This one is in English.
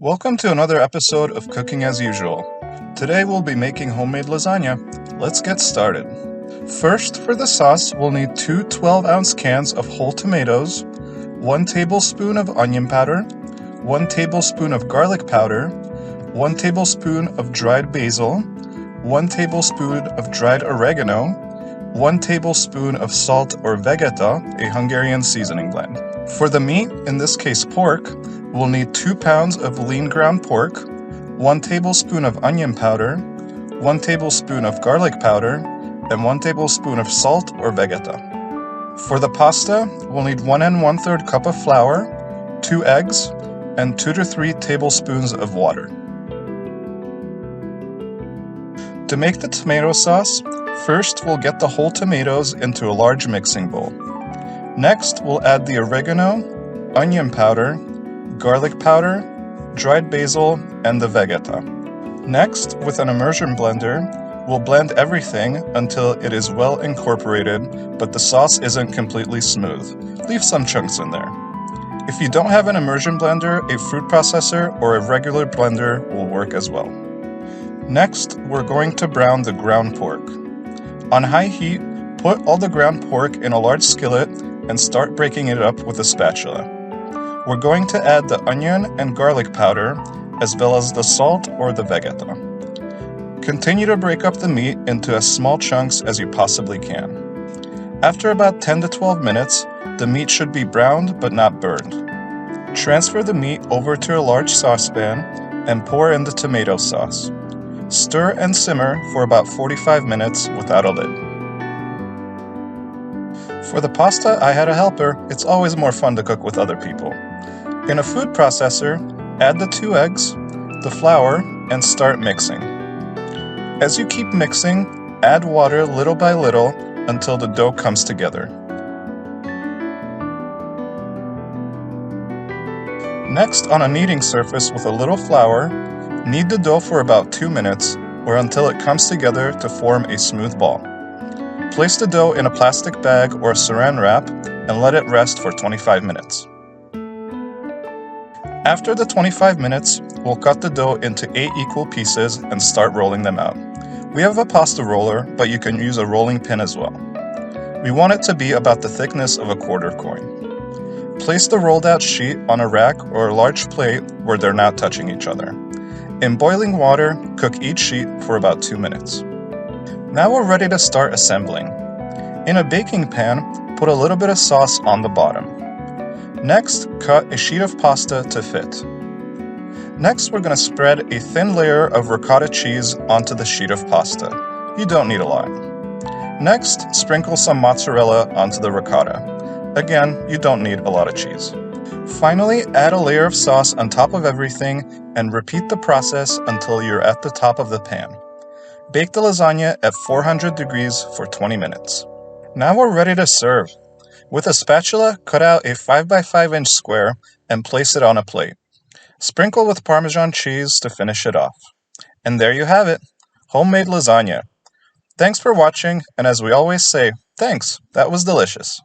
Welcome to another episode of Cooking as Usual. Today we'll be making homemade lasagna. Let's get started. First, for the sauce, we'll need two 12-ounce cans of whole tomatoes, 1 tablespoon of onion powder, 1 tablespoon of garlic powder, 1 tablespoon of dried basil, 1 tablespoon of dried oregano, 1 tablespoon of salt or Vegeta, a Hungarian seasoning blend. For the meat, in this case pork, we'll need 2 pounds of lean ground pork, 1 tablespoon of onion powder, 1 tablespoon of garlic powder, and 1 tablespoon of salt or Vegeta. For the pasta, we'll need 1 1/3 cup of flour, 2 eggs, and 2 to 3 tablespoons of water. To make the tomato sauce, first we'll get the whole tomatoes into a large mixing bowl. Next, we'll add the oregano, onion powder, garlic powder, dried basil, and the Vegeta. Next, with an immersion blender, we'll blend everything until it is well incorporated, but the sauce isn't completely smooth. Leave some chunks in there. If you don't have an immersion blender, a fruit processor or a regular blender will work as well. Next, we're going to brown the ground pork. On high heat, put all the ground pork in a large skillet and start breaking it up with a spatula. We're going to add the onion and garlic powder, as well as the salt or the Vegeta. Continue to break up the meat into as small chunks as you possibly can. After about 10 to 12 minutes, the meat should be browned but not burned. Transfer the meat over to a large saucepan and pour in the tomato sauce. Stir and simmer for about 45 minutes without a lid. For the pasta, I had a helper. It's always more fun to cook with other people. In a food processor, add the 2 eggs, the flour, and start mixing. As you keep mixing, add water little by little until the dough comes together. Next, on a kneading surface with a little flour, knead the dough for about 2 minutes or until it comes together to form a smooth ball. Place the dough in a plastic bag or saran wrap and let it rest for 25 minutes. After the 25 minutes, we'll cut the dough into 8 equal pieces and start rolling them out. We have a pasta roller, but you can use a rolling pin as well. We want it to be about the thickness of a quarter coin. Place the rolled out sheet on a rack or a large plate where they're not touching each other. In boiling water, cook each sheet for about 2 minutes. Now we're ready to start assembling. In a baking pan, put a little bit of sauce on the bottom. Next, cut a sheet of pasta to fit. Next, we're going to spread a thin layer of ricotta cheese onto the sheet of pasta. You don't need a lot. Next, sprinkle some mozzarella onto the ricotta. Again, you don't need a lot of cheese. Finally, add a layer of sauce on top of everything and repeat the process until you're at the top of the pan. Bake the lasagna at 400 degrees for 20 minutes. Now we're ready to serve. With a spatula, cut out a 5 by 5 inch square and place it on a plate. Sprinkle with Parmesan cheese to finish it off. And there you have it, homemade lasagna. Thanks for watching, and as we always say, thanks, that was delicious.